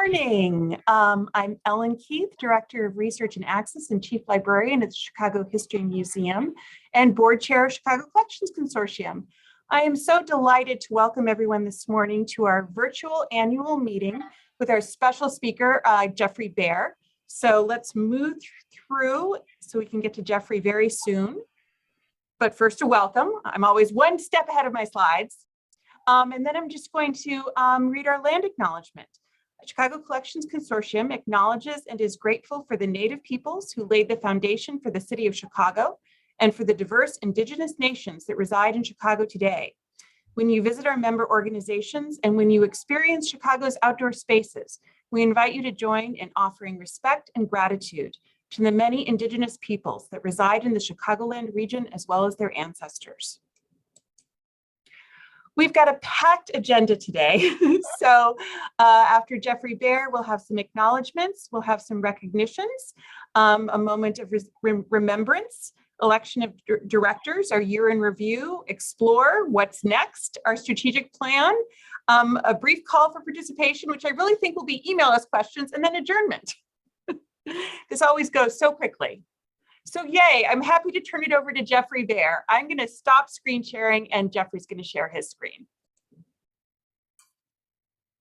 morning. I'm Ellen Keith, Director of Research and Access and Chief Librarian at the Chicago History Museum and Board Chair of Chicago Collections Consortium. I am so delighted to welcome everyone this morning to our virtual annual meeting with our special speaker, Jeffrey Bear. So let's move through so we can get to Jeffrey very soon. But first, a welcome. I'm always one step ahead of my slides. And then I'm just going to read our land acknowledgement. The Chicago Collections Consortium acknowledges and is grateful for the Native peoples who laid the foundation for the city of Chicago and for the diverse Indigenous nations that reside in Chicago today. When you visit our member organizations and when you experience Chicago's outdoor spaces, we invite you to join in offering respect and gratitude to the many Indigenous peoples that reside in the Chicagoland region as well as their ancestors. We've got a packed agenda today. So after Jeffrey Bear, we'll have some acknowledgements, we'll have some recognitions, a moment of remembrance, election of directors, our year in review, explore what's next, our strategic plan, a brief call for participation, which I really think will be email us questions, and then adjournment. This always goes so quickly. So yay, I'm happy to turn it over to Jeffrey Bear. I'm going to stop screen sharing and Jeffrey's going to share his screen.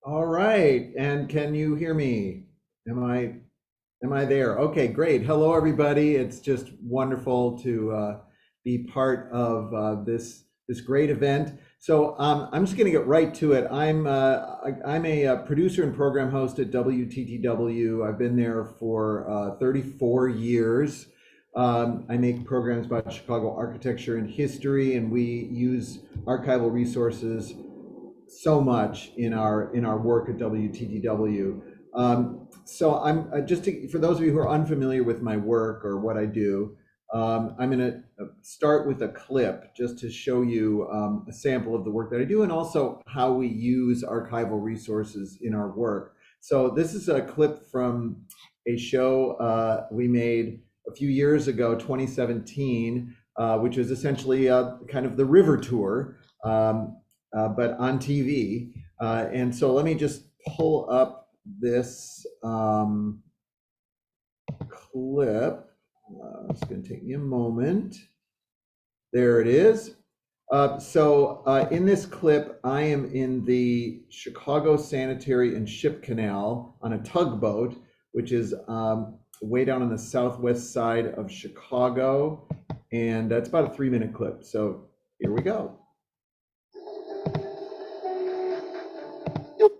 All right, and can you hear me? Am I there? Okay, great. Hello, everybody. It's just wonderful to be part of this great event. So I'm just going to get right to it. I'm a producer and program host at WTTW. I've been there for 34 years. I make programs about Chicago architecture and history, and we use archival resources so much in our work at WTTW. So I'm for those of you who are unfamiliar with my work or what I do, I'm going to start with a clip just to show you a sample of the work that I do and also how we use archival resources in our work. So this is a clip from a show we made a few years ago, 2017, which was essentially kind of the river tour, but on TV. And so let me just pull up this clip. It's going to take me a moment. There it is. So in this clip, I am in the Chicago Sanitary and Ship Canal on a tugboat, which is way down on the southwest side of Chicago, and that's about a 3-minute clip. So here we go. You'll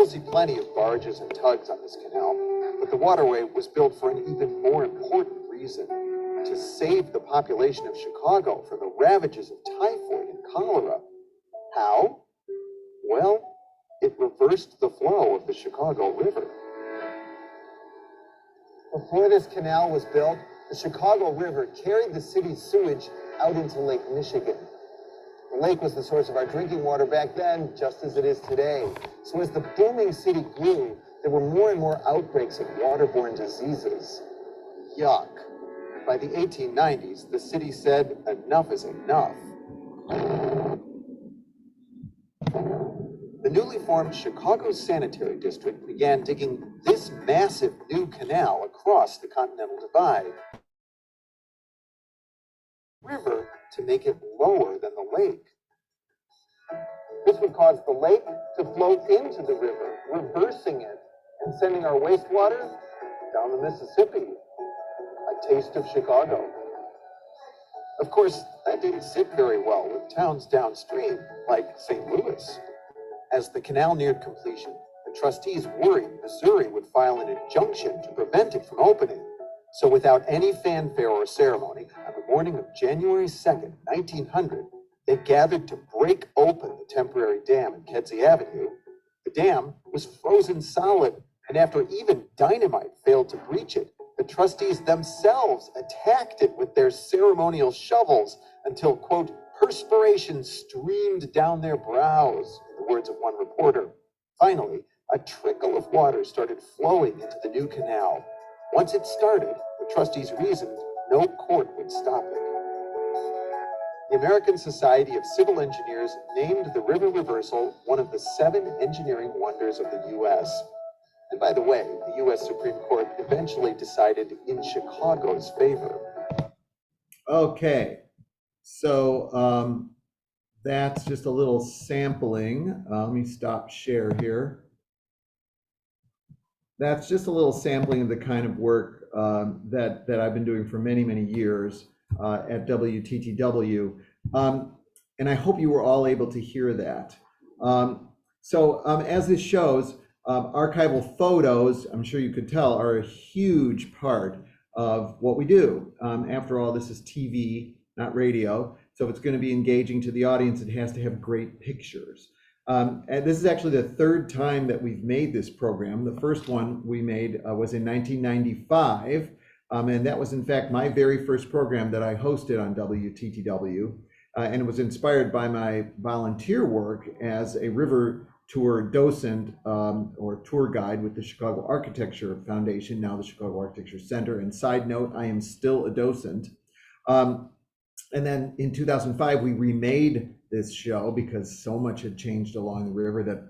see plenty of barges and tugs on this canal, but the waterway was built for an even more important reason: to save the population of Chicago from the ravages of typhoid and cholera. How? Well, it reversed the flow of the Chicago River. Before this canal was built, the Chicago River carried the city's sewage out into Lake Michigan. The lake was the source of our drinking water back then, just as it is today. So as the booming city grew, there were more and more outbreaks of waterborne diseases. Yuck. By the 1890s, the city said, enough is enough. The newly formed Chicago Sanitary District began digging this massive new canal across the Continental Divide river to make it lower than the lake. This would cause the lake to flow into the river, reversing it and sending our wastewater down the Mississippi. A taste of Chicago. Of course, that didn't sit very well with towns downstream, like St. Louis. As the canal neared completion, the trustees worried Missouri would file an injunction to prevent it from opening. So without any fanfare or ceremony, on the morning of January 2nd, 1900, they gathered to break open the temporary dam in Kedzie Avenue. The dam was frozen solid, and after even dynamite failed to breach it, the trustees themselves attacked it with their ceremonial shovels until, quote, perspiration streamed down their brows, in the words of one reporter. Finally, a trickle of water started flowing into the new canal. Once it started, the trustees reasoned no court would stop it. The American Society of Civil Engineers named the river reversal one of the 7 engineering wonders of the U.S. And by the way, the US Supreme Court eventually decided in Chicago's favor. Okay, so that's just a little sampling. Let me stop share here. That's just a little sampling of the kind of work that I've been doing for many, many years at WTTW. And I hope you were all able to hear that. As this shows, archival photos, I'm sure you could tell, are a huge part of what we do. After all, this is TV, not radio. So if it's going to be engaging to the audience, it has to have great pictures. And this is actually the third time that we've made this program. The first one we made was in 1995. And that was, in fact, my very first program that I hosted on WTTW. And it was inspired by my volunteer work as a river tour docent or tour guide with the Chicago Architecture Foundation, now the Chicago Architecture Center. And side note, I am still a docent. And then in 2005, we remade this show because so much had changed along the river that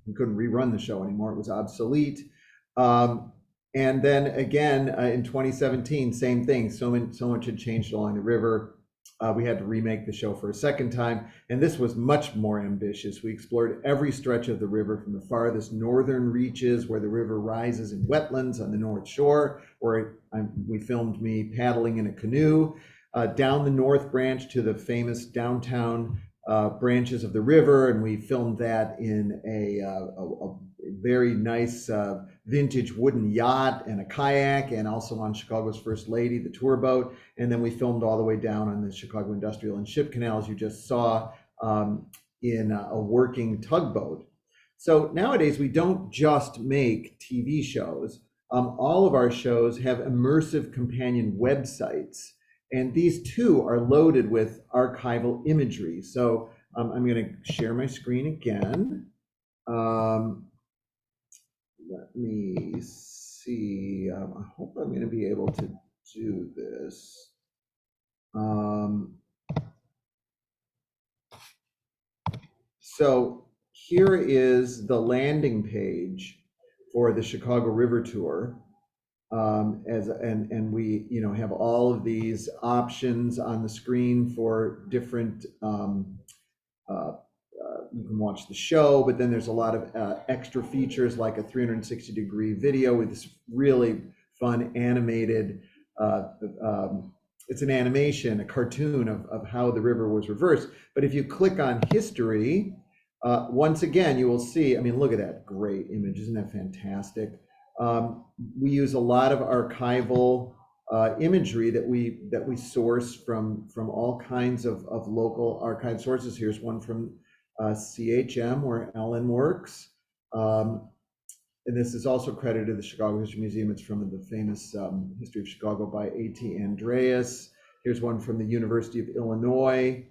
we couldn't rerun the show anymore. It was obsolete. And then again, in 2017, same thing. So much had changed along the river. We had to remake the show for a second time. And this was much more ambitious. We explored every stretch of the river from the farthest northern reaches where the river rises in wetlands on the North Shore, where we filmed me paddling in a canoe, down the North Branch to the famous downtown branches of the river, and we filmed that in a very nice vintage wooden yacht and a kayak, and also on Chicago's First Lady, the tour boat. And then we filmed all the way down on the Chicago Industrial and Ship Canal, as you just saw, in a working tugboat. So nowadays, we don't just make TV shows. All of our shows have immersive companion websites. And these too are loaded with archival imagery. So I'm going to share my screen again. Let me see. I hope I'm going to be able to do this. So here is the landing page for the Chicago River Tour. And we have all of these options on the screen for different you can watch the show, but then there's a lot of extra features like a 360-degree video with this really fun animated it's an animation, a cartoon of how the river was reversed. But if you click on history, once again you will see, I mean, look at that great image, isn't that fantastic? We use a lot of archival imagery that we source from all kinds of local archive sources. Here's one from CHM, where Ellen works. And this is also credited to the Chicago History Museum. It's from the famous History of Chicago by A.T. Andreas. Here's one from the University of Illinois.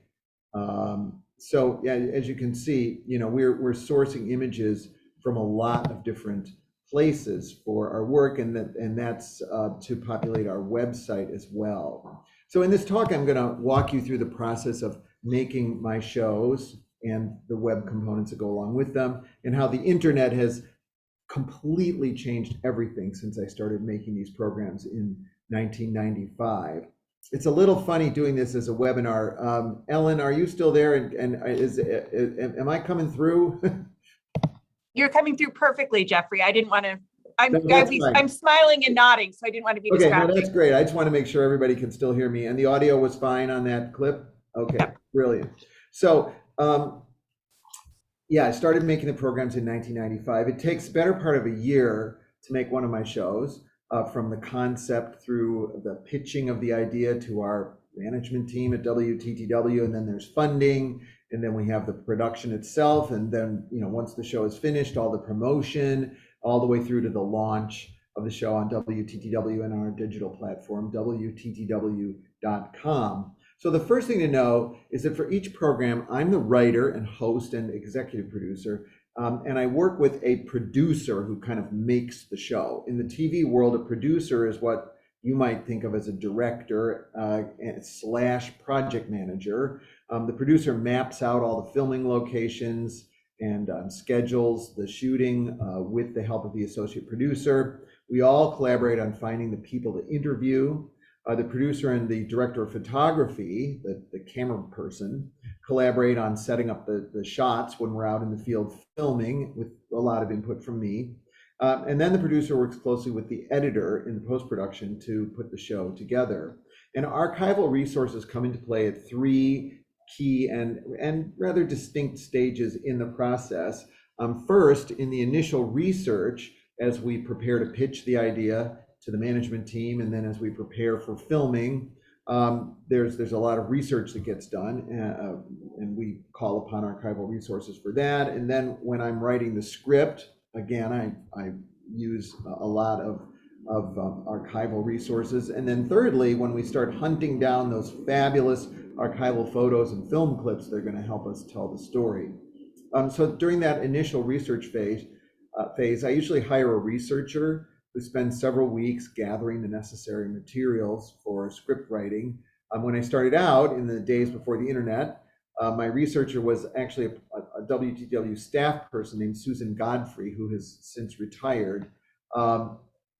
So yeah, as you can see, we're sourcing images from a lot of different places for our work, and that's to populate our website as well. So in this talk, I'm going to walk you through the process of making my shows and the web components that go along with them, and how the internet has completely changed everything since I started making these programs in 1995. It's a little funny doing this as a webinar. Ellen, are you still there? And am I coming through? You're coming through perfectly, Jeffrey. I didn't want to, No, I'm smiling and nodding, so I didn't want to be distracted. No, that's great. I just want to make sure everybody can still hear me. And the audio was fine on that clip? Okay, yep. Brilliant. So, yeah, I started making the programs in 1995. It takes the better part of a year to make one of my shows, from the concept through the pitching of the idea to our management team at WTTW, and then there's funding, and then we have the production itself, and then once the show is finished, all the promotion, all the way through to the launch of the show on WTTW and our digital platform, WTTW.com. So the first thing to know is that for each program, I'm the writer and host and executive producer, and I work with a producer who kind of makes the show. In the TV world, a producer is what you might think of as a director / project manager. The producer maps out all the filming locations schedules the shooting with the help of the associate producer. We all collaborate on finding the people to interview. The producer and the director of photography, the camera person, collaborate on setting up the shots when we're out in the field filming, with a lot of input from me. And then the producer works closely with the editor in the post-production to put the show together. And archival resources come into play at three key and rather distinct stages in the process. First, in the initial research, as we prepare to pitch the idea to the management team, and then as we prepare for filming, there's a lot of research that gets done, and we call upon archival resources for that. And then when I'm writing the script, again, I use a lot of archival resources. And then thirdly, when we start hunting down those fabulous archival photos and film clips, they're going to help us tell the story. So during that initial research phase, I usually hire a researcher who spends several weeks gathering the necessary materials for script writing. When I started out in the days before the internet, my researcher was actually a WTW staff person named Susan Godfrey, who has since retired.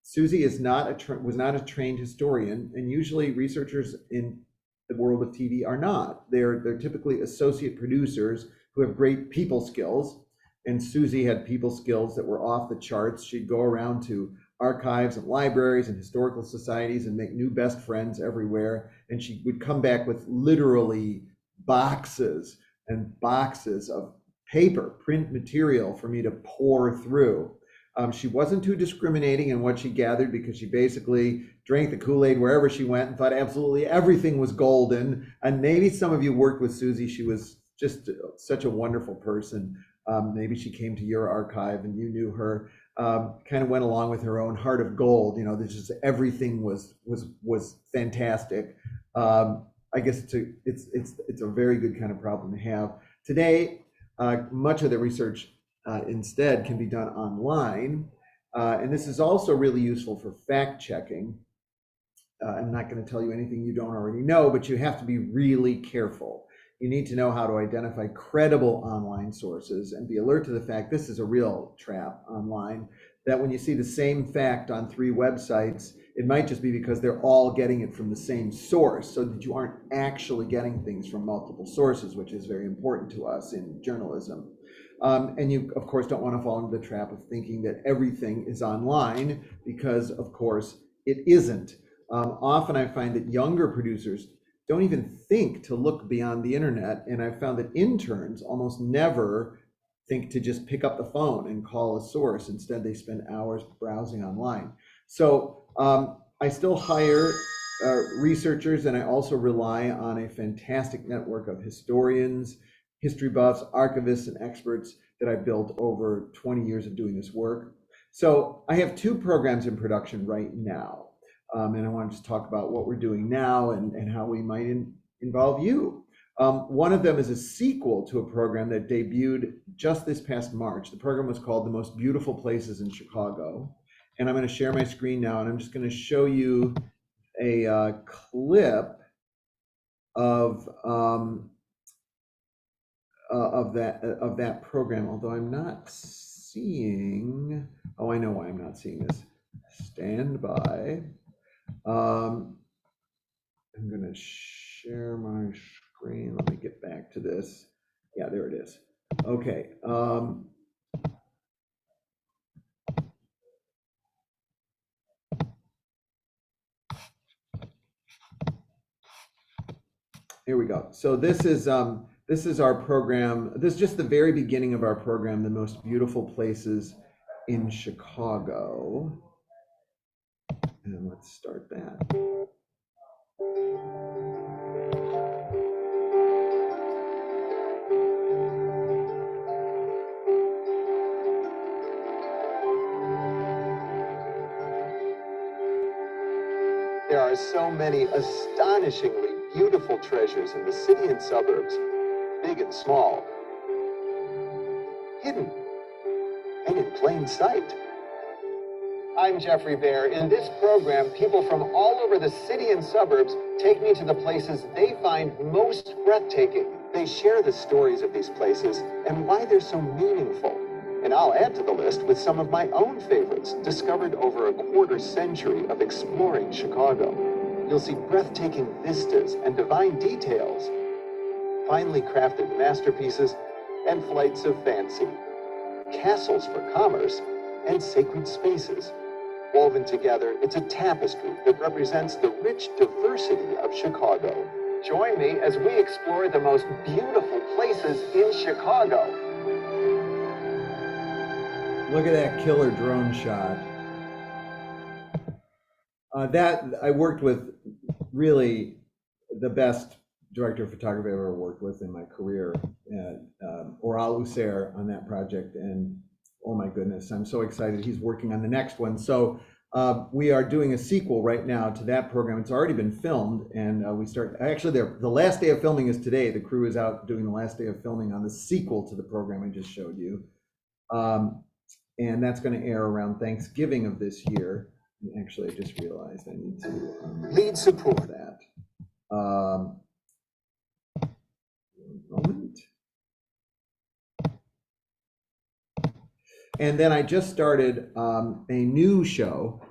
Susie was not a trained historian, and usually researchers in the world of TV are not. They're typically associate producers who have great people skills, and Susie had people skills that were off the charts. She'd go around to archives and libraries and historical societies and make new best friends everywhere, and she would come back with literally boxes and boxes of paper, print material for me to pour through. She wasn't too discriminating in what she gathered, because she basically drank the Kool-Aid wherever she went and thought absolutely everything was golden. And maybe some of you worked with Susie. She was just such a wonderful person. Maybe she came to your archive and you knew her. Kind of went along with her own heart of gold. You know, there's just everything was fantastic. I guess it's a very good kind of problem to have. Today, much of the research instead can be done online. And this is also really useful for fact checking. I'm not going to tell you anything you don't already know, but you have to be really careful. You need to know how to identify credible online sources and be alert to the fact this is a real trap online, that when you see the same fact on 3 websites, it might just be because they're all getting it from the same source, so that you aren't actually getting things from multiple sources, which is very important to us in journalism. And you, of course, don't want to fall into the trap of thinking that everything is online, because, of course, it isn't. Often I find that younger producers don't even think to look beyond the internet, and I've found that interns almost never think to just pick up the phone and call a source. Instead, they spend hours browsing online. So I still hire researchers, and I also rely on a fantastic network of historians, history buffs, archivists, and experts that I've built over 20 years of doing this work. So I have 2 programs in production right now. And I want to just talk about what we're doing now and how we might involve you. One of them is a sequel to a program that debuted just this past March. The program was called The Most Beautiful Places in Chicago. And I'm going to share my screen now, and I'm just going to show you a clip of that program, although I'm not seeing, oh, I know why I'm not seeing this. Stand by. I'm going to share my screen. Let me get back to this. Yeah, there it is. Okay. Here we go. So this is our program. This is just the very beginning of our program, The Most Beautiful Places in Chicago. And let's start that. There are so many astonishingly beautiful treasures in the city and suburbs, big and small, hidden and in plain sight. I'm Jeffrey Baer. In this program, people from all over the city and suburbs take me to the places they find most breathtaking. They share the stories of these places and why they're so meaningful. And I'll add to the list with some of my own favorites, discovered over a quarter century of exploring Chicago. You'll see breathtaking vistas and divine details, finely crafted masterpieces, and flights of fancy, castles for commerce, and sacred spaces. Woven together, it's a tapestry that represents the rich diversity of Chicago. Join me as we explore the most beautiful places in Chicago. Look at that killer drone shot. That I worked with really the best director of photography I've ever worked with in my career, Oral User on that project. And oh my goodness, I'm so excited. He's working on the next one. So we are doing a sequel right now to that program. It's already been filmed, and actually the last day of filming is today. The crew is out doing the last day of filming on the sequel to the program I just showed you. And that's going to air around Thanksgiving of this year. And actually, I just realized I need to lead support that. Moment. And then I just started a new show,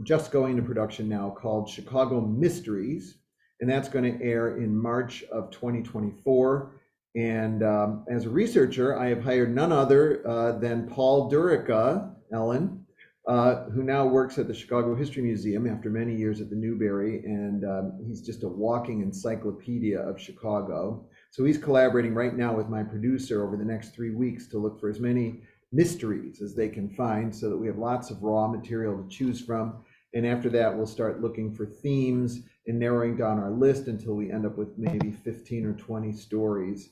just going to production now, called Chicago Mysteries, and that's going to air in March of 2024. And as a researcher, I have hired none other than Paul Durica, Ellen, who now works at the Chicago History Museum after many years at the Newberry, and he's just a walking encyclopedia of Chicago. So he's collaborating right now with my producer over the next 3 weeks to look for as many mysteries as they can find, so that we have lots of raw material to choose from. And after that, we'll start looking for themes and narrowing down our list until we end up with maybe 15 or 20 stories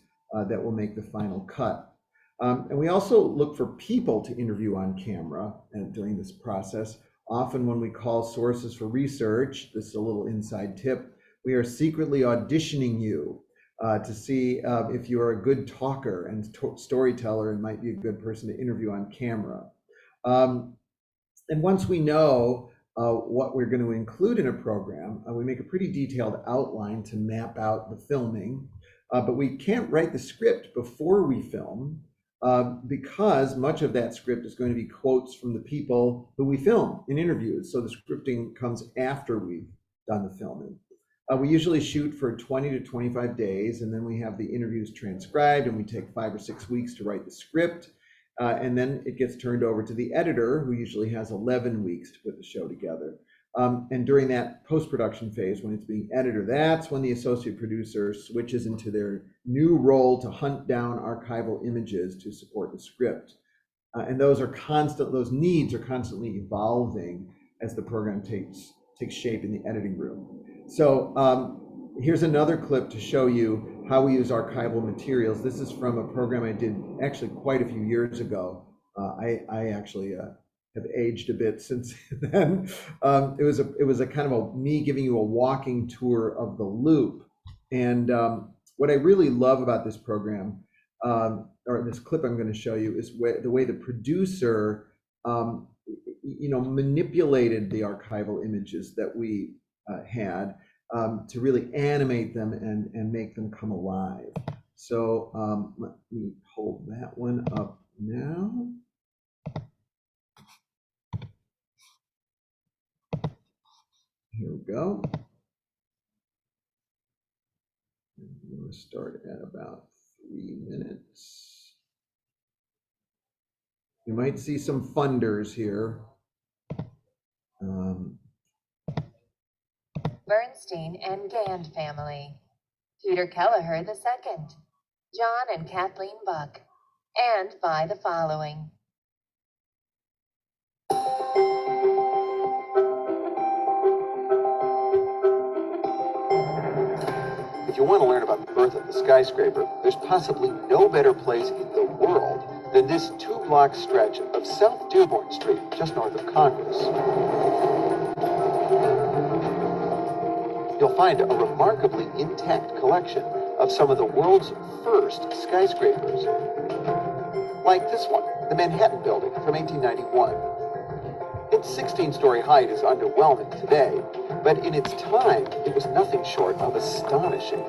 that will make the final cut. And we also look for people to interview on camera during this process. Often when we call sources for research, this is a little inside tip, we are secretly auditioning you to see if you are a good talker and storyteller and might be a good person to interview on camera. And once we know what we're going to include in a program, we make a pretty detailed outline to map out the filming. But we can't write the script before we film because much of that script is going to be quotes from the people who we film in interviews. So the scripting comes after we've done the filming. We usually shoot for 20 to 25 days, and then we have the interviews transcribed, and we take 5 or 6 weeks to write the script. And then it gets turned over to the editor, who usually has 11 weeks to put the show together. And during that post-production phase, when it's being edited, that's when the associate producer switches into their new role to hunt down archival images to support the script. And those needs are constantly evolving as the program takes shape in the editing room. So here's another clip to show you how we use archival materials. This is from a program I did actually quite a few years ago. I actually have aged a bit since then. It was a kind of me giving you a walking tour of the loop. And what I really love about this program, or this clip I'm going to show you, is the way the producer, manipulated the archival images that we had to really animate them and make them come alive. So let me hold that one up now. Here we go. I'm going to start at about 3 minutes. You might see some funders here. Bernstein and Gand family, Peter Kelleher II, John and Kathleen Buck, and by the following. If you want to learn about the birth of the skyscraper, there's possibly no better place in the world than this 2-block stretch of South Dearborn Street, just north of Congress. You'll find a remarkably intact collection of some of the world's first skyscrapers. Like this one, the Manhattan Building from 1891. Its 16-story height is underwhelming today, but in its time, it was nothing short of astonishing.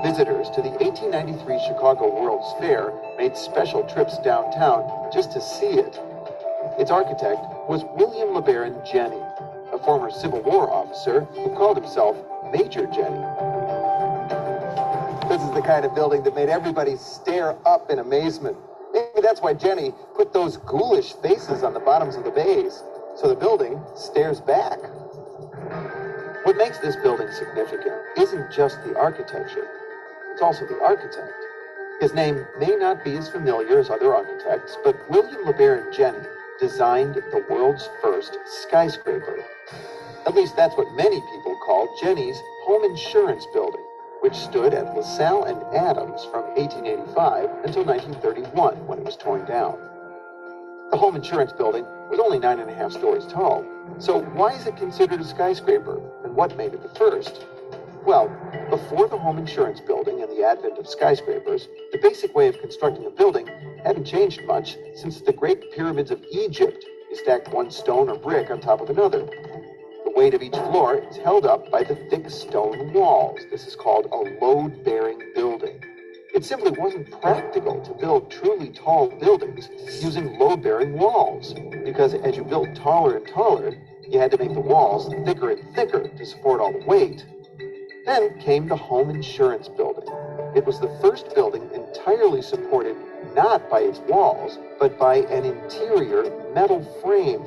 Visitors to the 1893 Chicago World's Fair made special trips downtown just to see it. Its architect was William LeBaron Jenney, a former Civil War officer who called himself Major Jenney. This is the kind of building that made everybody stare up in amazement. Maybe that's why Jenney put those ghoulish faces on the bottoms of the bays, so the building stares back. What makes this building significant isn't just the architecture, it's also the architect. His name may not be as familiar as other architects, but William LeBaron Jenney designed the world's first skyscraper. At least that's what many people call Jenney's home insurance building, which stood at LaSalle and Adams from 1885 until 1931 when it was torn down. The home insurance building was only 9.5 stories tall. So why is it considered a skyscraper, and what made it the first? Well, before the home insurance building and the advent of skyscrapers, the basic way of constructing a building hadn't changed much since the Great Pyramids of Egypt. You stacked one stone or brick on top of another. The weight of each floor is held up by the thick stone walls. This is called a load-bearing building. It simply wasn't practical to build truly tall buildings using load-bearing walls, because as you built taller and taller, you had to make the walls thicker and thicker to support all the weight. Then came the home insurance building. It was the first building entirely supported not by its walls, but by an interior metal frame.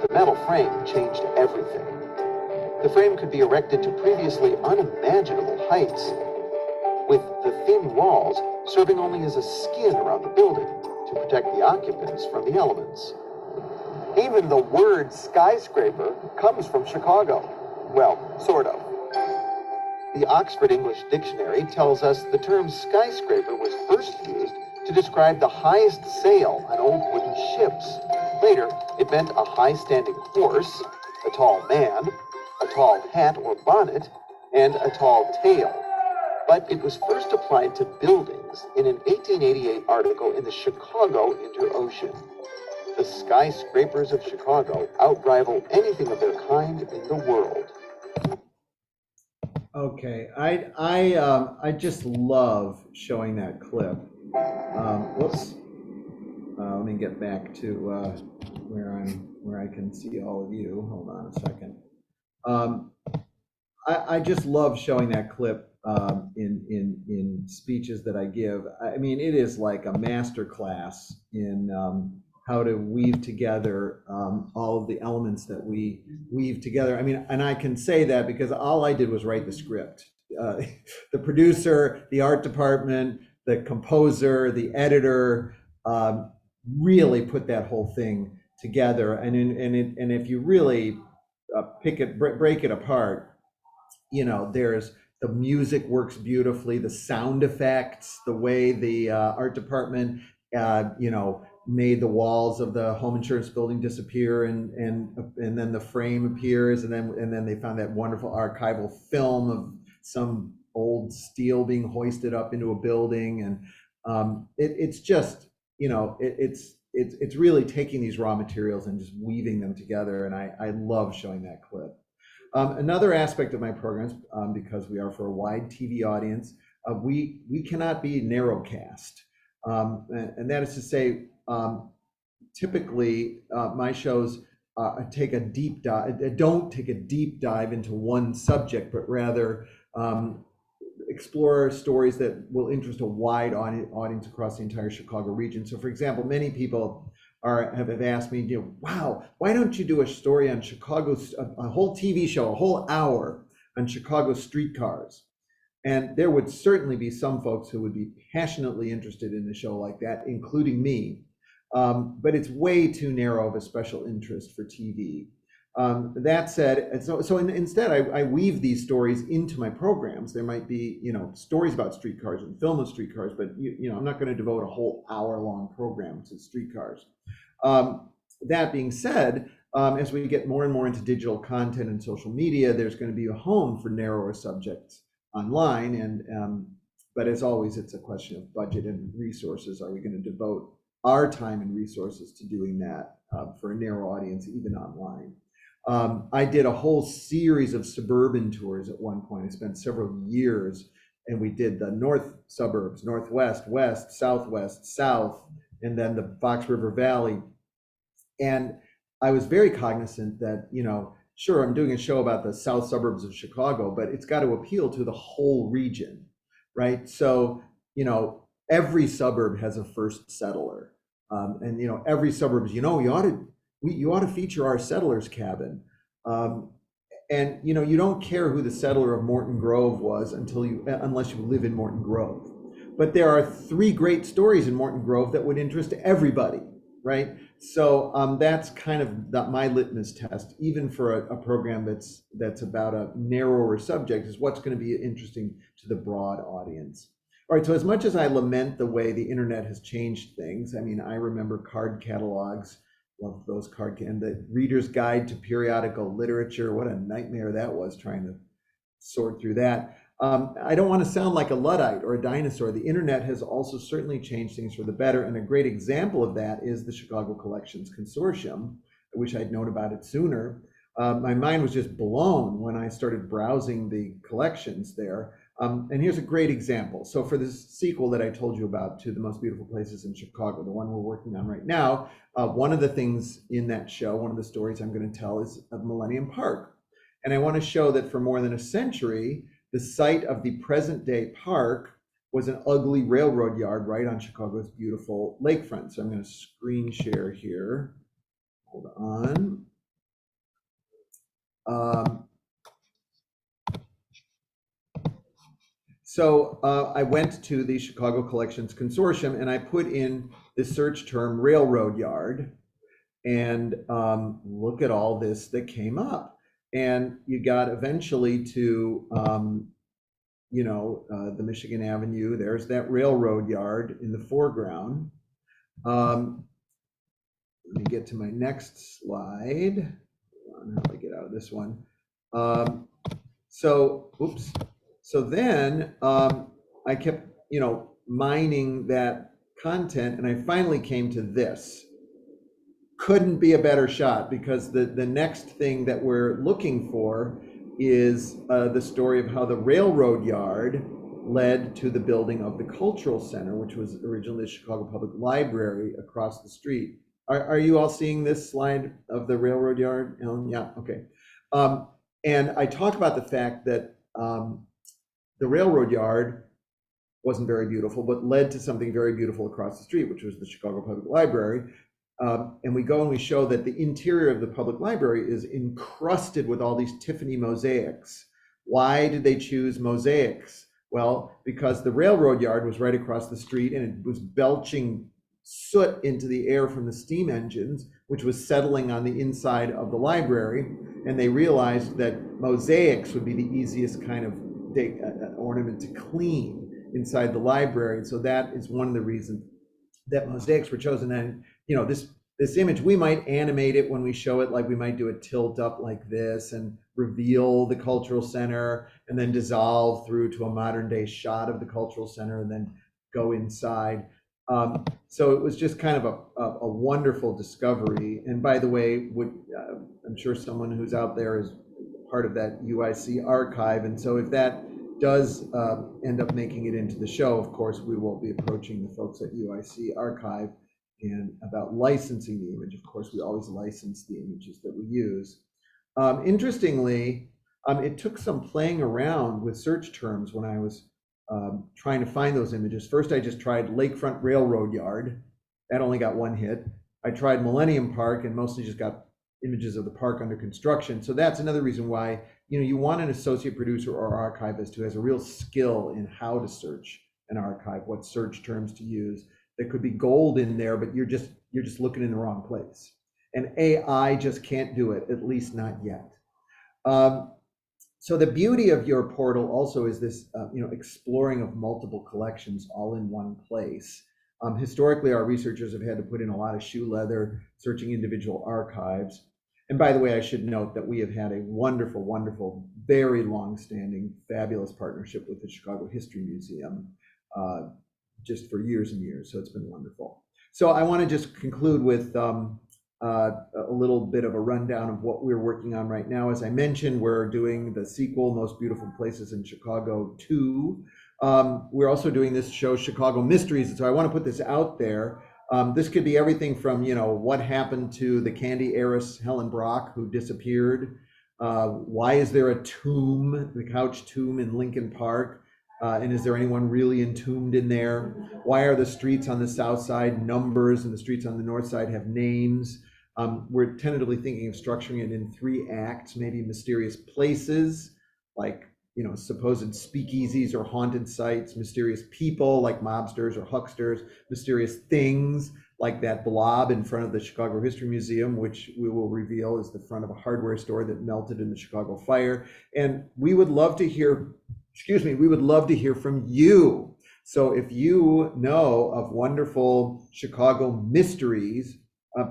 The metal frame changed everything. The frame could be erected to previously unimaginable heights, with the thin walls serving only as a skin around the building to protect the occupants from the elements. Even the word skyscraper comes from Chicago. Well, sort of. The Oxford English Dictionary tells us the term skyscraper was first used to describe the highest sail on old wooden ships. Later, it meant a high-standing horse, a tall man, a tall hat or bonnet, and a tall tail. But it was first applied to buildings in an 1888 article in the Chicago Inter-Ocean. The skyscrapers of Chicago outrival anything of their kind in the world. Okay, I just love showing that clip. Whoops. Let me get back to where I can see all of you. Hold on a second. I just love showing that clip in speeches that I give. I mean, it is like a master class in how to weave together all of the elements that we weave together. I mean, and I can say that because all I did was write the script. The producer, the art department, the composer, the editor really put that whole thing together. And if you really break it apart, you know, there's the music works beautifully, the sound effects, the way the art department, you know, made the walls of the home insurance building disappear, and then the frame appears, and then they found that wonderful archival film of some old steel being hoisted up into a building, and it's just, you know, it's really taking these raw materials and just weaving them together, and I love showing that clip. Another aspect of my programs, because we are for a wide TV audience, we cannot be narrowcast, and that is to say, typically my shows take a deep dive, don't take a deep dive into one subject, but rather explore stories that will interest a wide audience across the entire Chicago region. So, for example, many people have asked me, you know, wow, why don't you do a story on Chicago's, a whole TV show, a whole hour on Chicago streetcars? And there would certainly be some folks who would be passionately interested in a show like that, including me. But it's way too narrow of a special interest for TV. That said, so instead I weave these stories into my programs. There might be, you know, stories about streetcars and film of streetcars, but you know, I'm not going to devote a whole hour-long program to streetcars. That being said, as we get more and more into digital content and social media, there's going to be a home for narrower subjects online. And but as always, it's a question of budget and resources. Are we going to devote our time and resources to doing that for a narrow audience, even online? I did a whole series of suburban tours at one point. I spent several years, and we did the north suburbs, northwest, west, southwest, south, and then the Fox River Valley. And I was very cognizant that, sure, I'm doing a show about the south suburbs of Chicago, but it's got to appeal to the whole region, right? So, every suburb has a first settler. And, every suburb, you ought to feature our settlers cabin. And, you don't care who the settler of Morton Grove was unless you live in Morton Grove. But there are 3 great stories in Morton Grove that would interest everybody, right? So that's kind of my litmus test, even for a program that's about a narrower subject, is what's going to be interesting to the broad audience. All right, so as much as I lament the way the internet has changed things, I mean, I remember card catalogs, love those and the Reader's Guide to Periodical Literature. What a nightmare that was, trying to sort through that. I don't want to sound like a Luddite or a dinosaur. The internet has also certainly changed things for the better, and a great example of that is the Chicago Collections Consortium. I wish I'd known about it sooner. My mind was just blown when I started browsing the collections there. And here's a great example. So for this sequel that I told you about, to the Most Beautiful Places in Chicago, the one we're working on right now, one of the things in that show, one of the stories I'm going to tell, is of Millennium Park. And I want to show that for more than a century, the site of the present day park was an ugly railroad yard right on Chicago's beautiful lakefront. So I'm going to screen share here. Hold on. So I went to the Chicago Collections Consortium and I put in the search term railroad yard, and look at all this that came up. And you got eventually to, the Michigan Avenue. There's that railroad yard in the foreground. Let me get to my next slide. Hold on, how do I get out of this one? So then I kept, mining that content, and I finally came to this. Couldn't be a better shot, because the next thing that we're looking for is the story of how the railroad yard led to the building of the Cultural Center, which was originally the Chicago Public Library across the street. Are you all seeing this slide of the railroad yard, Ellen? Yeah, okay. And I talk about the fact that the railroad yard wasn't very beautiful, but led to something very beautiful across the street, which was the Chicago Public Library. And we go and we show that the interior of the public library is encrusted with all these Tiffany mosaics. Why did they choose mosaics? Well, because the railroad yard was right across the street, and it was belching soot into the air from the steam engines, which was settling on the inside of the library. And they realized that mosaics would be the easiest kind of ornament to clean inside the library. And so that is one of the reasons that mosaics were chosen. And this image, we might animate it when we show it, like we might do a tilt up like this and reveal the Cultural Center, and then dissolve through to a modern day shot of the Cultural Center, and then go inside. So it was just kind of a wonderful discovery. And by the way, I'm sure someone who's out there is part of that UIC archive. And so if that does end up making it into the show, of course, we will be approaching the folks at UIC archive and about licensing the image. Of course, we always license the images that we use. Interestingly, it took some playing around with search terms when I was trying to find those images. First, I just tried Lakefront Railroad Yard. That only got 1 hit. I tried Millennium Park and mostly just got images of the park under construction. So that's another reason why you want an associate producer or archivist who has a real skill in how to search an archive, what search terms to use. There could be gold in there, but you're just looking in the wrong place. And AI just can't do it, at least not yet. So the beauty of your portal also is this, exploring of multiple collections all in one place. Historically, our researchers have had to put in a lot of shoe leather searching individual archives. And by the way, I should note that we have had a wonderful, wonderful, very long-standing, fabulous partnership with the Chicago History Museum just for years and years. So it's been wonderful. So I want to just conclude with a little bit of a rundown of what we're working on right now. As I mentioned, we're doing the sequel, Most Beautiful Places in Chicago 2. We're also doing this show, Chicago Mysteries. And so I want to put this out there. This could be everything from, what happened to the candy heiress Helen Brock, who disappeared. Why is there a tomb, the couch tomb in Lincoln Park? And is there anyone really entombed in there? Why are the streets on the south side numbers and the streets on the north side have names? We're tentatively thinking of structuring it in 3 acts, maybe mysterious places, like, supposed speakeasies or haunted sites, mysterious people like mobsters or hucksters, mysterious things like that blob in front of the Chicago History Museum, which we will reveal is the front of a hardware store that melted in the Chicago fire. And we would love to hear, we would love to hear from you. So if you know of wonderful Chicago mysteries,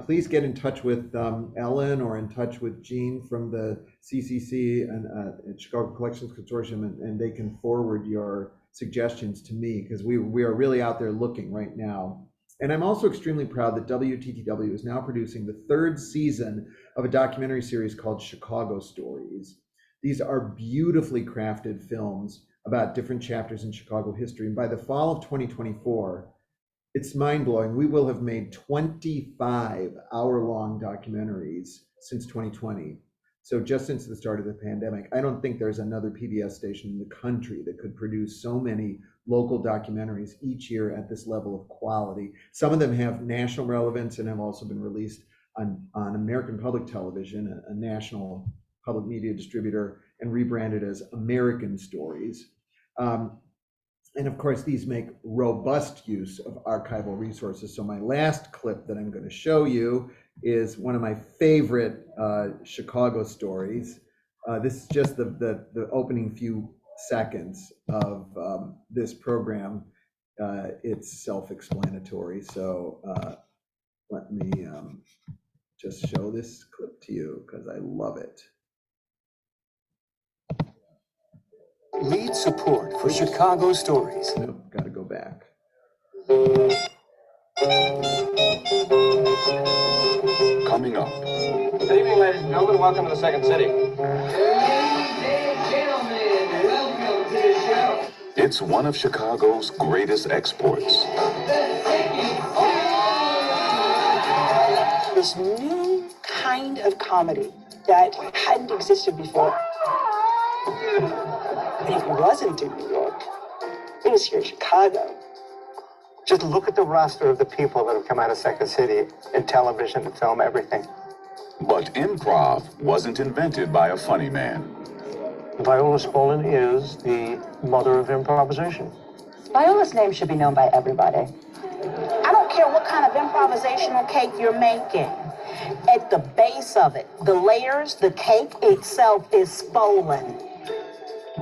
please get in touch with Ellen or in touch with Jean from the CCC and Chicago Collections Consortium, and they can forward your suggestions to me, because we are really out there looking right now. And I'm also extremely proud that WTTW is now producing the 3rd season of a documentary series called Chicago Stories. These are beautifully crafted films about different chapters in Chicago history. And by the fall of 2024, it's mind-blowing. We will have made 25 hour-long documentaries since 2020. So just since the start of the pandemic, I don't think there's another PBS station in the country that could produce so many local documentaries each year at this level of quality. Some of them have national relevance and have also been released on American Public Television, a national public media distributor, and rebranded as American Stories. And of course, these make robust use of archival resources. So my last clip that I'm going to show you is one of my favorite Chicago stories. This is just the opening few seconds of this program. It's self-explanatory. So let me just show this clip to you because I love it. Lead support for Chicago Stories. Nope, got to go back. Coming up. Good evening, ladies and gentlemen. Welcome to the Second City. Ladies and gentlemen, welcome to the show. It's one of Chicago's greatest exports. This new kind of comedy that hadn't existed before. And it wasn't in New York. It was here in Chicago. Just look at the roster of the people that have come out of Second City in television and film, everything. But improv wasn't invented by a funny man. Viola Spolin is the mother of improvisation. Viola's name should be known by everybody. I don't care what kind of improvisational cake you're making. At the base of it, the layers, the cake itself is Spolin.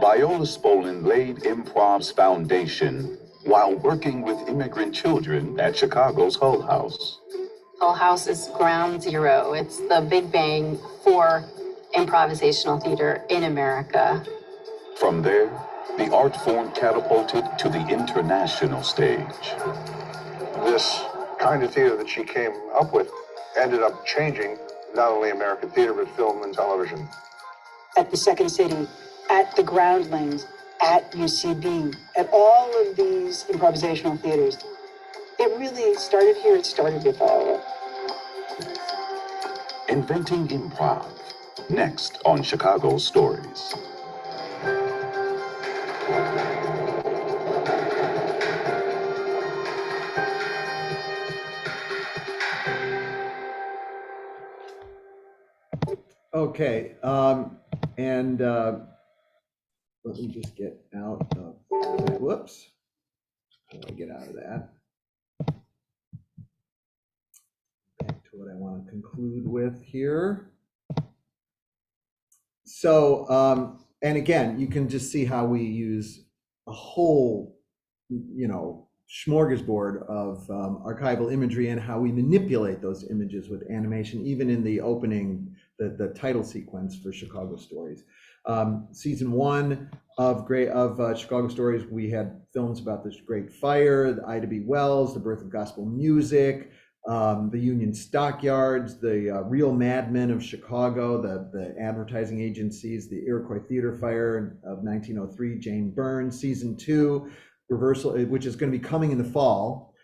Viola Spolin laid improv's foundation while working with immigrant children at Chicago's Hull House. Hull House is ground zero. It's the big bang for improvisational theater in America. From there, the art form catapulted to the international stage. This kind of theater that she came up with ended up changing not only American theater, but film and television. At the Second City, at the Groundlings, at UCB, at all of these improvisational theaters. It really started here. It started with Viola. Inventing improv, next on Chicago Stories. Okay, let me just get out of that. Whoops. How do I get out of that? Back to what I want to conclude with here. So, and again, you can just see how we use a whole, smorgasbord of archival imagery and how we manipulate those images with animation, even in the opening, the title sequence for Chicago Stories. Season 1 of Chicago Stories, we had films about this great fire, the Ida B. Wells, the birth of gospel music, the Union Stockyards, the Real Madmen of Chicago, the advertising agencies, the Iroquois Theater Fire of 1903, Jane Burns. Season 2, reversal, which is going to be coming in the fall,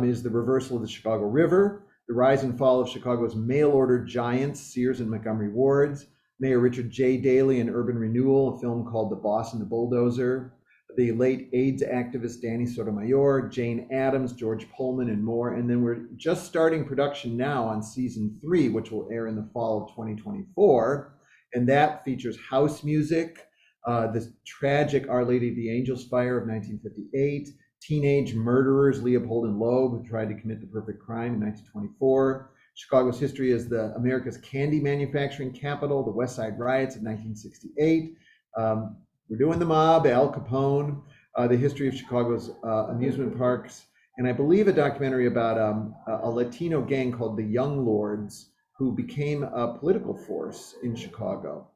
is the reversal of the Chicago River, the rise and fall of Chicago's mail-order giants, Sears and Montgomery Wards, Mayor Richard J. Daley and Urban Renewal, a film called The Boss and the Bulldozer, the late AIDS activist Danny Sotomayor, Jane Addams, George Pullman, and more. And then we're just starting production now on season 3, which will air in the fall of 2024. And that features house music, the tragic Our Lady of the Angels fire of 1958, teenage murderers Leopold and Loeb, who tried to commit the perfect crime in 1924, Chicago's history as the America's candy manufacturing capital, the West Side riots of 1968, We're Doing the Mob, Al Capone, the history of Chicago's amusement parks, and I believe a documentary about a Latino gang called the Young Lords, who became a political force in Chicago,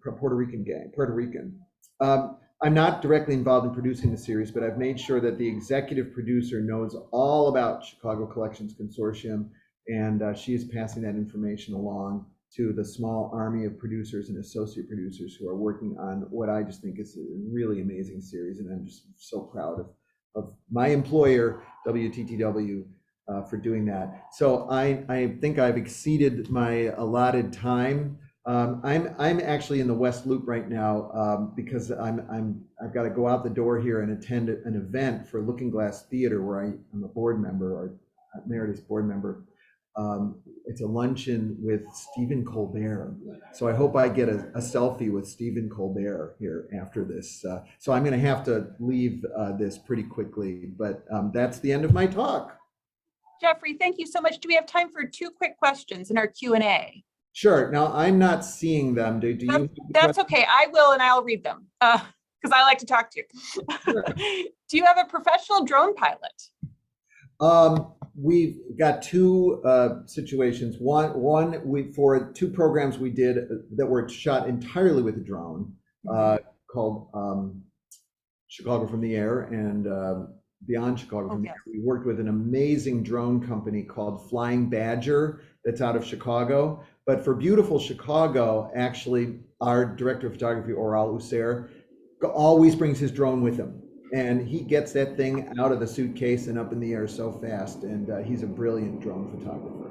Puerto Rican. I'm not directly involved in producing the series, but I've made sure that the executive producer knows all about Chicago Collections Consortium, and she is passing that information along to the small army of producers and associate producers who are working on what I just think is a really amazing series. And I'm just so proud of my employer, WTTW, for doing that. So I think I've exceeded my allotted time. I'm actually in the West Loop right now because I've got to go out the door here and attend an event for Looking Glass Theater where I'm a board member, or emeritus board member. It's a luncheon with Stephen Colbert. So I hope I get a selfie with Stephen Colbert here after this. So I'm going to have to leave this pretty quickly, but that's the end of my talk. Jeffrey, thank you so much. Do we have time for 2 quick questions in our Q&A? Sure. Now, I'm not seeing them. Do you? That's okay. I will, and I'll read them because I like to talk to you. Sure. Do you have a professional drone pilot? We've got 2 situations. One, for 2 programs we did that were shot entirely with a drone, called Chicago from the Air and Beyond Chicago from the Air. We worked with an amazing drone company called Flying Badger that's out of Chicago. But for beautiful Chicago, actually, our director of photography, Oral Usair, always brings his drone with him. And he gets that thing out of the suitcase and up in the air so fast. And he's a brilliant drone photographer.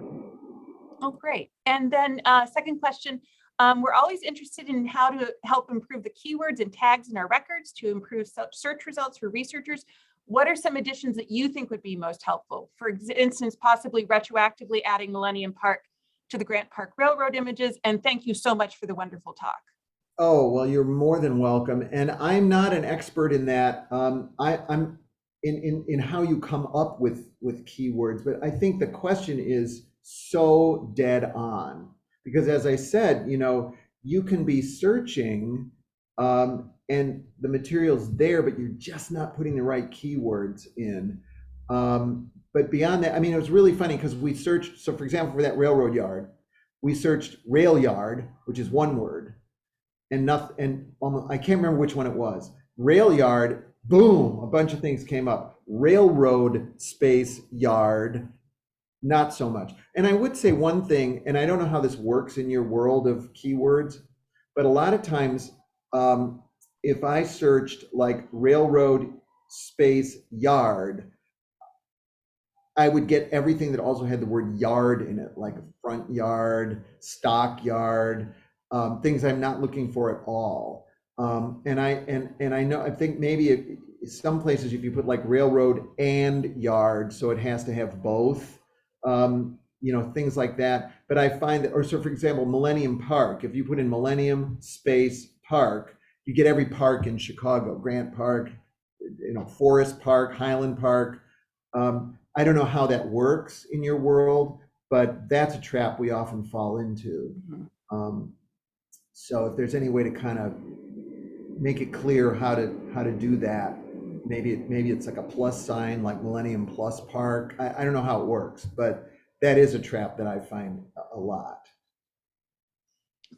Oh, great. And then second question, we're always interested in how to help improve the keywords and tags in our records to improve search results for researchers. What are some additions that you think would be most helpful? For instance, possibly retroactively adding Millennium Park to the Grant Park Railroad images. And thank you so much for the wonderful talk. Oh, well, you're more than welcome. And I'm not an expert in that. I'm in how you come up with keywords, but I think the question is so dead on. Because as I said, you can be searching and the material's there, but you're just not putting the right keywords in. But beyond that, it was really funny because we searched, so for example, for that railroad yard, we searched rail yard, which is one word, and nothing, and I can't remember which one it was. Rail yard, boom, a bunch of things came up. Railroad space yard, not so much. And I would say one thing, and I don't know how this works in your world of keywords, but a lot of times, if I searched like railroad space yard, I would get everything that also had the word yard in it, like front yard, stock yard, things I'm not looking for at all. And I know, I think maybe some places if you put like railroad and yard, so it has to have both, things like that. But I find that, or so for example, Millennium Park, if you put in Millennium space Park, you get every park in Chicago, Grant Park, Forest Park, Highland Park. I don't know how that works in your world, but that's a trap we often fall into. So if there's any way to kind of make it clear how to do that, maybe it's like a plus sign, like Millennium Plus Park. I don't know how it works, but that is a trap that I find a lot.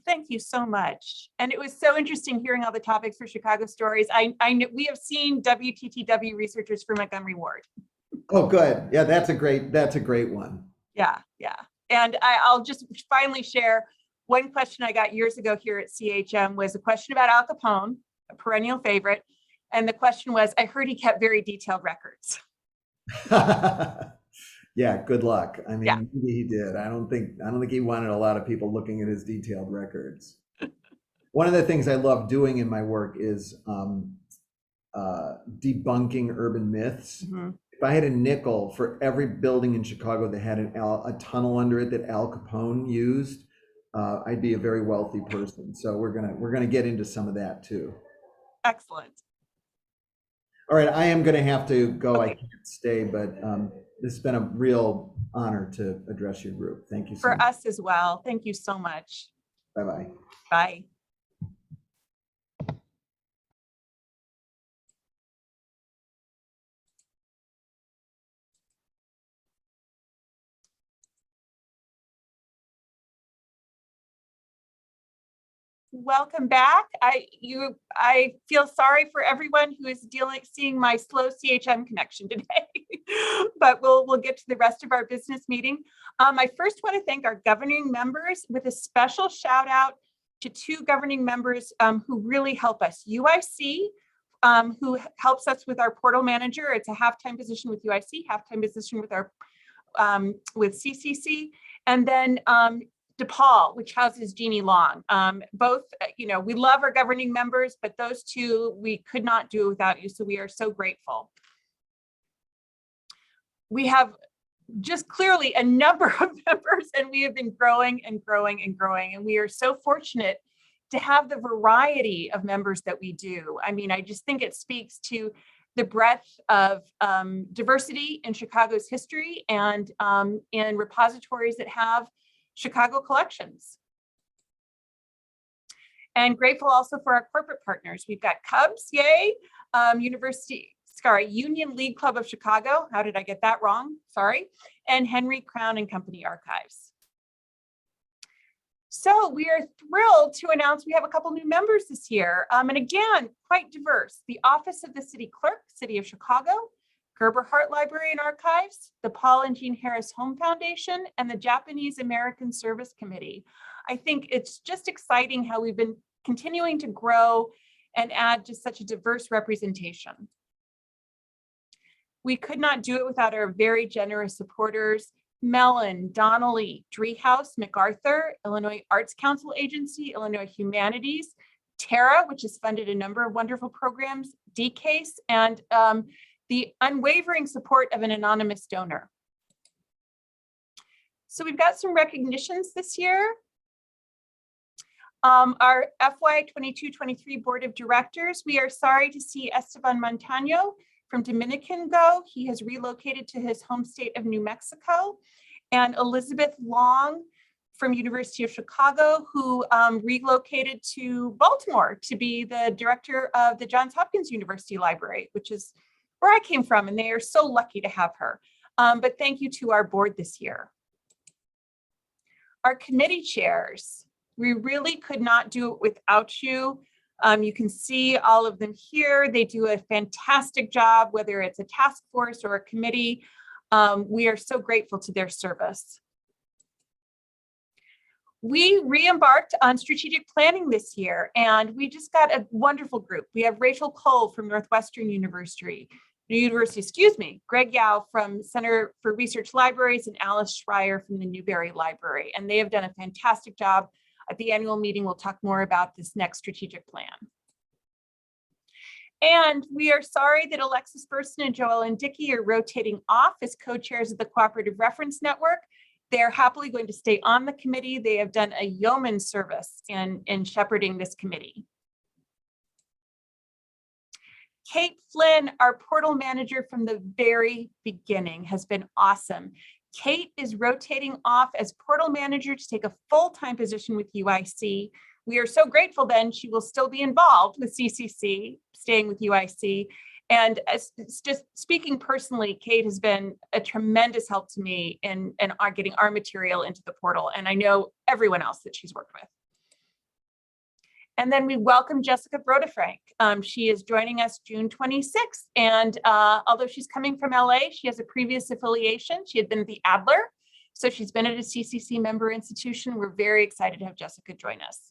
Thank you so much. And it was so interesting hearing all the topics for Chicago Stories. I know we have seen WTTW researchers for Montgomery Ward. Oh, good. Yeah, that's a great one. Yeah. And I'll just finally share one question I got years ago here at CHM was a question about Al Capone, a perennial favorite. And the question was, I heard he kept very detailed records. Yeah, good luck. I mean, Yeah. maybe he did. I don't think he wanted a lot of people looking at his detailed records. One of the things I love doing in my work is debunking urban myths. Mm-hmm. If I had a nickel for every building in Chicago that had a tunnel under it that Al Capone used, I'd be a very wealthy person. So we're gonna get into some of that too. Excellent. All right, I am gonna have to go. Okay. I can't stay, but this has been a real honor to address your group. Thank you so much. For us as well. Thank you so much. Bye-bye. Bye. Welcome back. I feel sorry for everyone who is seeing my slow CHM connection today, but we'll get to the rest of our business meeting. I first want to thank our governing members with a special shout out to two governing members who really help us. UIC, who helps us with our portal manager. It's a half-time position with UIC, half-time position with our with CCC, and then DePaul, which houses Jeannie Long. Both, we love our governing members, but those two, we could not do without you. So we are so grateful. We have just clearly a number of members, and we have been growing and growing and growing. And we are so fortunate to have the variety of members that we do. I mean, I just think it speaks to the breadth of diversity in Chicago's history and in repositories that have Chicago collections. And grateful also for our corporate partners. We've got Cubs, yay, Union League Club of Chicago. How did I get that wrong? Sorry. And Henry Crown and Company Archives. So we are thrilled to announce we have a couple new members this year. And again, quite diverse. The Office of the City Clerk, City of Chicago, Gerber Hart Library and Archives, the Paul and Jean Harris Home Foundation, and the Japanese American Service Committee. I think it's just exciting how we've been continuing to grow and add just such a diverse representation. We could not do it without our very generous supporters, Mellon, Donnelly, Driehaus, MacArthur, Illinois Arts Council Agency, Illinois Humanities, Terra, which has funded a number of wonderful programs, DCASE, and the unwavering support of an anonymous donor. So we've got some recognitions this year. Our FY 22-23 Board of Directors, we are sorry to see Esteban Montano from Dominican go. He has relocated to his home state of New Mexico. And Elizabeth Long from University of Chicago, who relocated to Baltimore to be the director of the Johns Hopkins University Library, which is where I came from, and they are so lucky to have her. But thank you to our board this year. Our committee chairs, we really could not do it without you. You can see all of them here. They do a fantastic job, whether it's a task force or a committee. We are so grateful to their service. We re-embarked on strategic planning this year, and we just got a wonderful group. We have Rachel Cole from Northwestern University, Greg Yao from Center for Research Libraries, and Alice Schreier from the Newberry Library. And they have done a fantastic job. At the annual meeting, we'll talk more about this next strategic plan. And we are sorry that Alexis Burson and Joellen Dickey are rotating off as co-chairs of the Cooperative Reference Network. They're happily going to stay on the committee. They have done a yeoman service in shepherding this committee. Kate Flynn, our portal manager from the very beginning, has been awesome. Kate is rotating off as portal manager to take a full-time position with UIC. We are so grateful then she will still be involved with CCC, staying with UIC. And just speaking personally, Kate has been a tremendous help to me in getting our material into the portal. And I know everyone else that she's worked with. And then we welcome Jessica Brodefrank. She is joining us June 26th. And although she's coming from LA, she has a previous affiliation. She had been at the Adler. So she's been at a CCC member institution. We're very excited to have Jessica join us.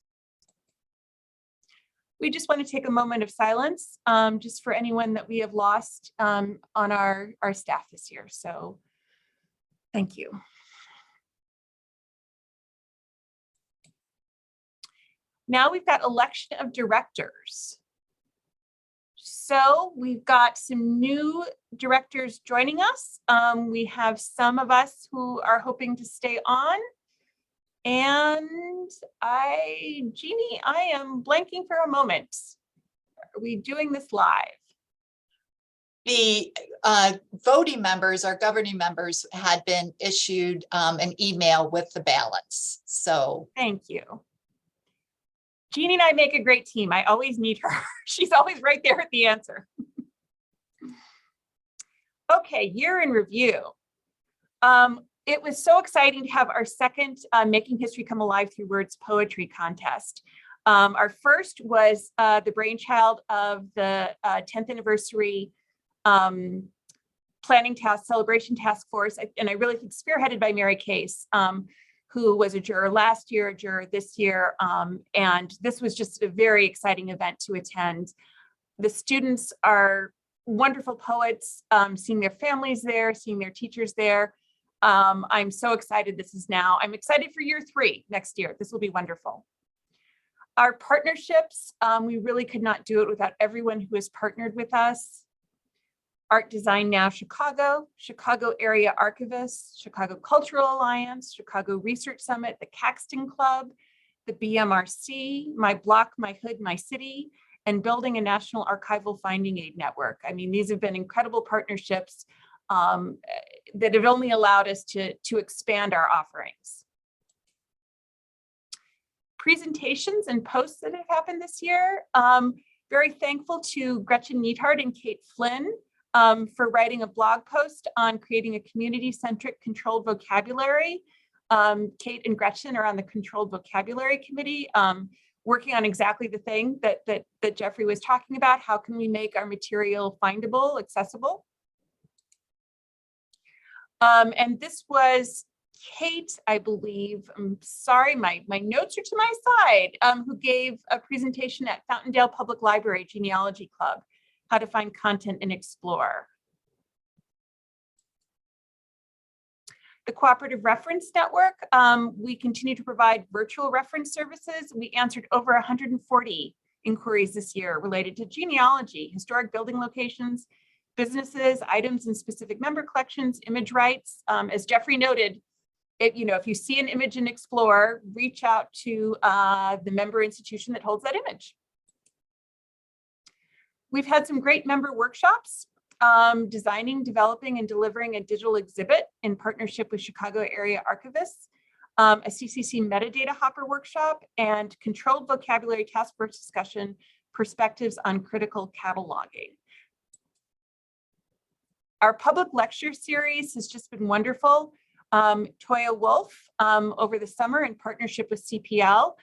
We just want to take a moment of silence just for anyone that we have lost on our staff this year. So thank you. Now we've got election of directors. So we've got some new directors joining us. We have some of us who are hoping to stay on. And Jeannie, I am blanking for a moment. Are we doing this live? The voting members, our governing members, had been issued an email with the ballots. So thank you. Jeannie and I make a great team. I always need her. She's always right there at the answer. Okay, year in review. It was so exciting to have our second Making History Come Alive Through Words poetry contest. Our first was the brainchild of the 10th anniversary planning task celebration task force, and I really think spearheaded by Mary Case, who was a juror last year, a juror this year, and this was just a very exciting event to attend. The students are wonderful poets, seeing their families there, seeing their teachers there. I'm so excited I'm excited for year 3 next year. This will be wonderful. Our partnerships, we really could not do it without everyone who has partnered with us. Art Design Now Chicago, Chicago Area Archivists, Chicago Cultural Alliance, Chicago Research Summit, the Caxton Club, the BMRC, My Block, My Hood, My City, and building a national archival finding aid network. I mean, these have been incredible partnerships that have only allowed us to expand our offerings. Presentations and posts that have happened this year. Very thankful to Gretchen Neidhart and Kate Flynn for writing a blog post on creating a community-centric controlled vocabulary. Kate and Gretchen are on the Controlled Vocabulary Committee, working on exactly the thing that Jeffrey was talking about. How can we make our material findable, accessible? And this was Kate, I believe, I'm sorry, my notes are to my side, who gave a presentation at Fountaindale Public Library Genealogy Club, how to find content and explore. The Cooperative Reference Network, we continue to provide virtual reference services. We answered over 140 inquiries this year related to genealogy, historic building locations, businesses, items in specific member collections, image rights. As Jeffrey noted, if you see an image in Explore, reach out to the member institution that holds that image. We've had some great member workshops, designing, developing, and delivering a digital exhibit in partnership with Chicago Area Archivists, a CCC metadata hopper workshop, and controlled vocabulary task force discussion, perspectives on critical cataloging. Our public lecture series has just been wonderful. Toya Wolf, over the summer in partnership with CPL,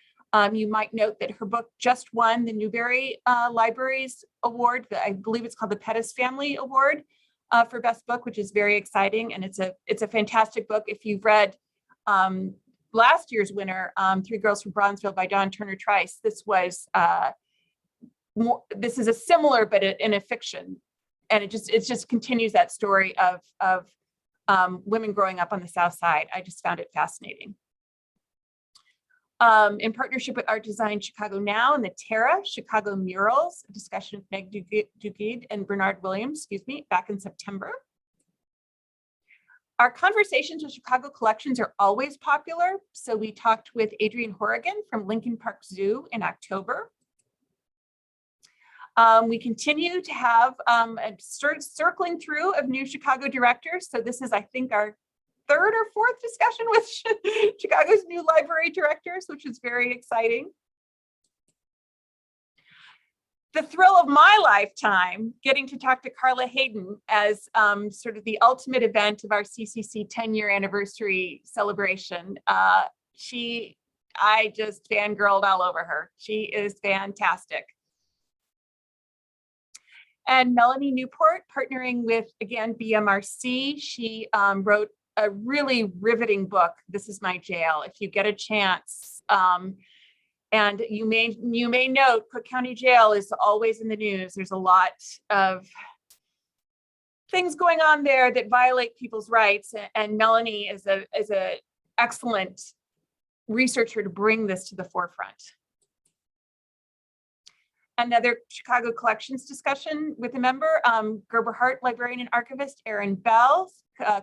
you might note that her book just won the Newberry Libraries Award. I believe it's called the Pettis Family Award for Best Book, which is very exciting. And it's a fantastic book. If you've read last year's winner, Three Girls from Bronzeville by Dawn Turner Trice, this is a similar, but in a fiction. And it just continues that story of women growing up on the South Side. I just found it fascinating. In partnership with Art Design Chicago Now and the Terra Chicago Murals, a discussion with Meg Duguid and Bernard Williams, back in September. Our conversations with Chicago collections are always popular. So we talked with Adrienne Horrigan from Lincoln Park Zoo in October. We continue to have a circling through of new Chicago directors. So this is, I think, our 3rd or 4th discussion with Chicago's new library directors, which is very exciting. The thrill of my lifetime, getting to talk to Carla Hayden as sort of the ultimate event of our CCC 10-year anniversary celebration. She I just fangirled all over her. She is fantastic. And Melanie Newport, partnering with, again, BMRC, she wrote a really riveting book, This Is My Jail. If you get a chance, and you may note, Cook County Jail is always in the news. There's a lot of things going on there that violate people's rights, and Melanie is a excellent researcher to bring this to the forefront. Another Chicago Collections discussion with a member, Gerber Hart, librarian and archivist, Erin Bell,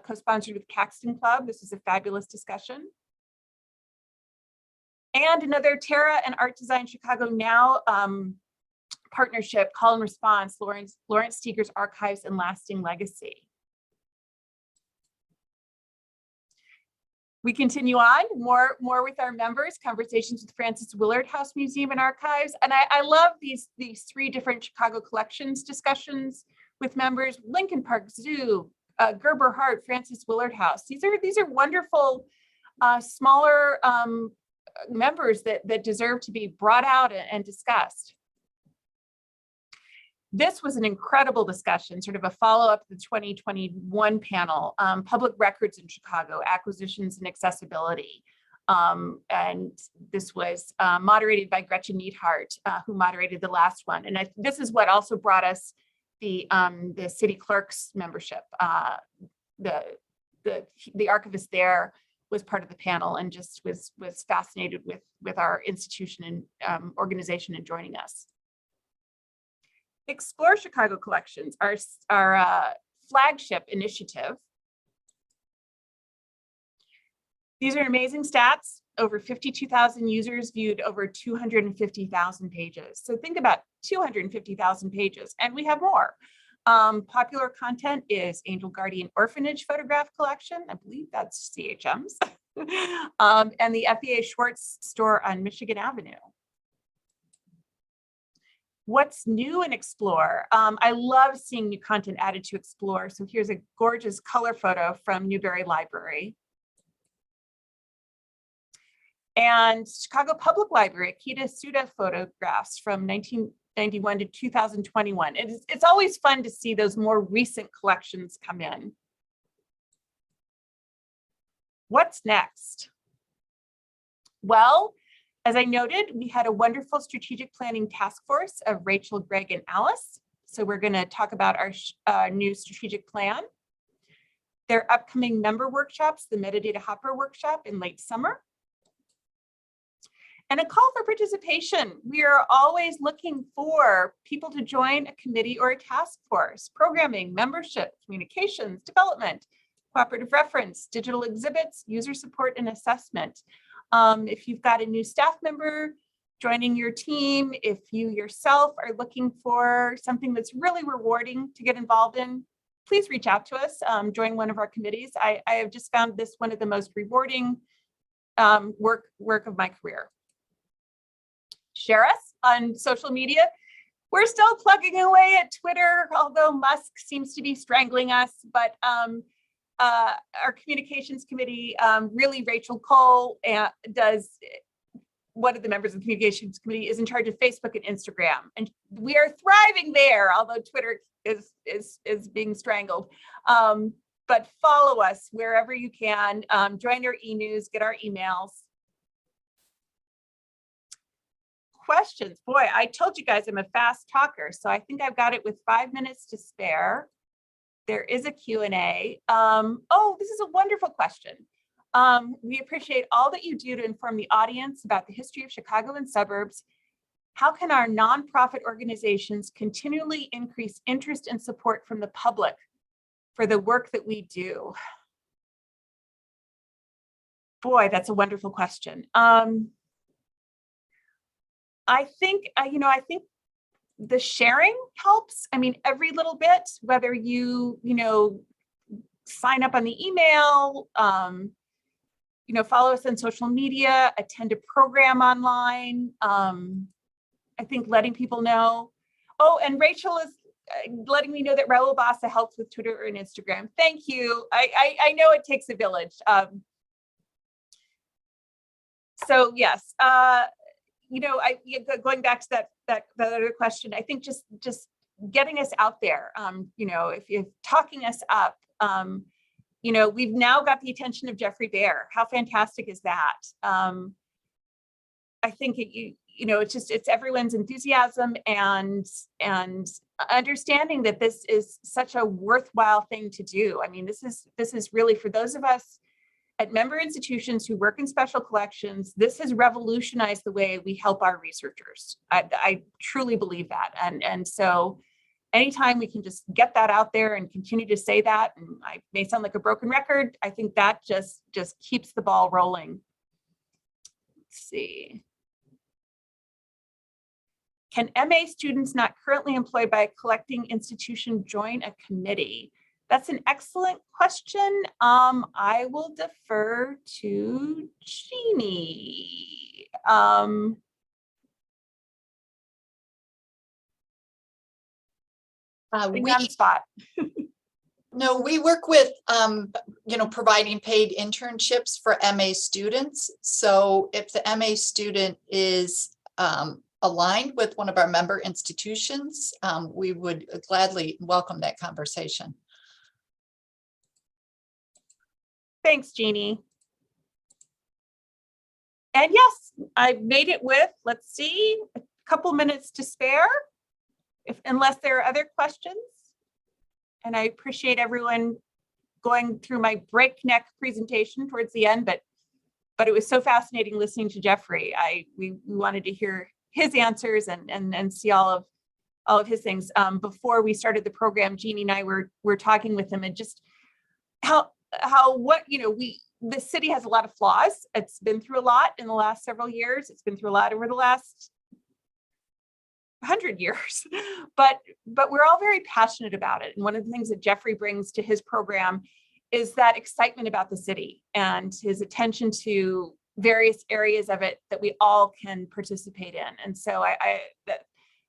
co-sponsored with Caxton Club. This is a fabulous discussion. And another Terra and Art Design Chicago Now partnership, call and response, Lawrence Steger's Archives and Lasting Legacy. We continue on, more with our members, conversations with Francis Willard House Museum and Archives. And I love these three different Chicago collections discussions with members, Lincoln Park Zoo, Gerber Hart, Francis Willard House. These are wonderful, smaller members that deserve to be brought out and discussed. This was an incredible discussion, sort of a follow-up to the 2021 panel, Public Records in Chicago, Acquisitions and Accessibility. And this was moderated by Gretchen Neidhart, who moderated the last one. And this is what also brought us the city clerk's membership. The archivist there was part of the panel and just was fascinated with our institution and organization and joining us. Explore Chicago Collections, our flagship initiative. These are amazing stats. Over 52,000 users viewed over 250,000 pages. So think about 250,000 pages, and we have more. Popular content is Angel Guardian Orphanage Photograph Collection. I believe that's CHM's. And the FEA Schwartz store on Michigan Avenue. What's new in Explore? I love seeing new content added to Explore. So here's a gorgeous color photo from Newberry Library. And Chicago Public Library, Akita Suda photographs from 1991 to 2021. It's always fun to see those more recent collections come in. What's next? Well, as I noted, we had a wonderful strategic planning task force of Rachel, Greg, and Alice. So we're going to talk about our new strategic plan. Their upcoming member workshops, the Metadata Hopper workshop in late summer. And a call for participation. We are always looking for people to join a committee or a task force, programming, membership, communications, development, cooperative reference, digital exhibits, user support, and assessment. If you've got a new staff member joining your team, if you yourself are looking for something that's really rewarding to get involved in, please reach out to us, join one of our committees. I have just found this one of the most rewarding work of my career. Share us on social media. We're still plugging away at Twitter, although Musk seems to be strangling us, but our communications committee, really Rachel Cole does, one of the members of the communications committee is in charge of Facebook and Instagram. And we are thriving there, although Twitter is being strangled. But follow us wherever you can, join our e-news, get our emails. Questions, boy, I told you guys I'm a fast talker, so I think I've got it with 5 minutes to spare. There is a Q&A. Oh, this is a wonderful question. We appreciate all that you do to inform the audience about the history of Chicago and suburbs. How can our nonprofit organizations continually increase interest and support from the public for the work that we do? Boy, that's a wonderful question. I think, I think the sharing helps. I mean, every little bit, whether you sign up on the email, follow us on social media, attend a program online. I think letting people know. Oh, and Rachel is letting me know that Raul Bassa helps with Twitter and Instagram. Thank you. I know it takes a village. So yes, going back to that other question, I think just getting us out there, if you're talking us up, we've now got the attention of Jeffrey Bear. How fantastic is that? I think it's everyone's enthusiasm and understanding that this is such a worthwhile thing to do. I mean, this is really, for those of us at member institutions who work in special collections, this has revolutionized the way we help our researchers. I truly believe that. And so anytime we can just get that out there and continue to say that, and I may sound like a broken record, I think that just keeps the ball rolling. Let's see. Can MA students not currently employed by a collecting institution join a committee? That's an excellent question. I will defer to Jeannie. We on the spot. No, we work with, providing paid internships for MA students. So if the MA student is aligned with one of our member institutions, we would gladly welcome that conversation. Thanks, Jeannie. And yes, I've made it with, let's see, a couple minutes to spare, unless there are other questions. And I appreciate everyone going through my breakneck presentation towards the end, but it was so fascinating listening to Jeffrey. We wanted to hear his answers and see all of his things. Before we started the program, Jeannie and I were talking with him, and just the city has a lot of flaws. It's been through a lot in the last several years. It's been through a lot over the last 100 years, but we're all very passionate about it. And one of the things that Jeffrey brings to his program is that excitement about the city and his attention to various areas of it that we all can participate in. And so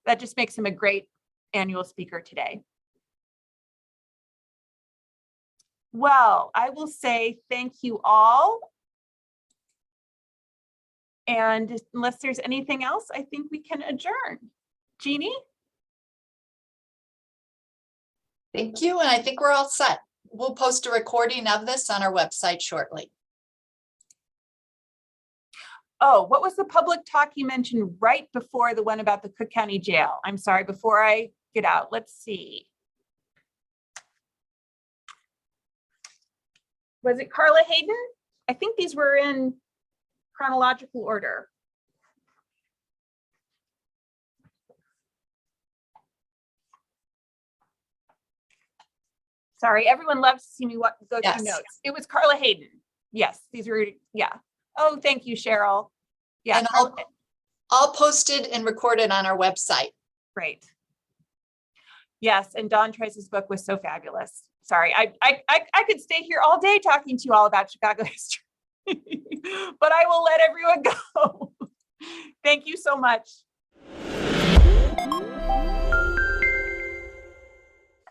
that just makes him a great annual speaker today. Well, I will say thank you all. And unless there's anything else, I think we can adjourn. Jeannie? Thank you. And I think we're all set. We'll post a recording of this on our website shortly. Oh, what was the public talk you mentioned right before the one about the Cook County Jail? I'm sorry, before I get out, let's see. Was it Carla Hayden? I think these were in chronological order. Sorry, everyone loves to see me go through notes. It was Carla Hayden. Yes, these were, yeah. Oh, thank you, Cheryl. Yeah, and all posted and recorded on our website. Great. Yes, and Don Trice's book was so fabulous. Sorry, I could stay here all day talking to you all about Chicago history, but I will let everyone go. Thank you so much.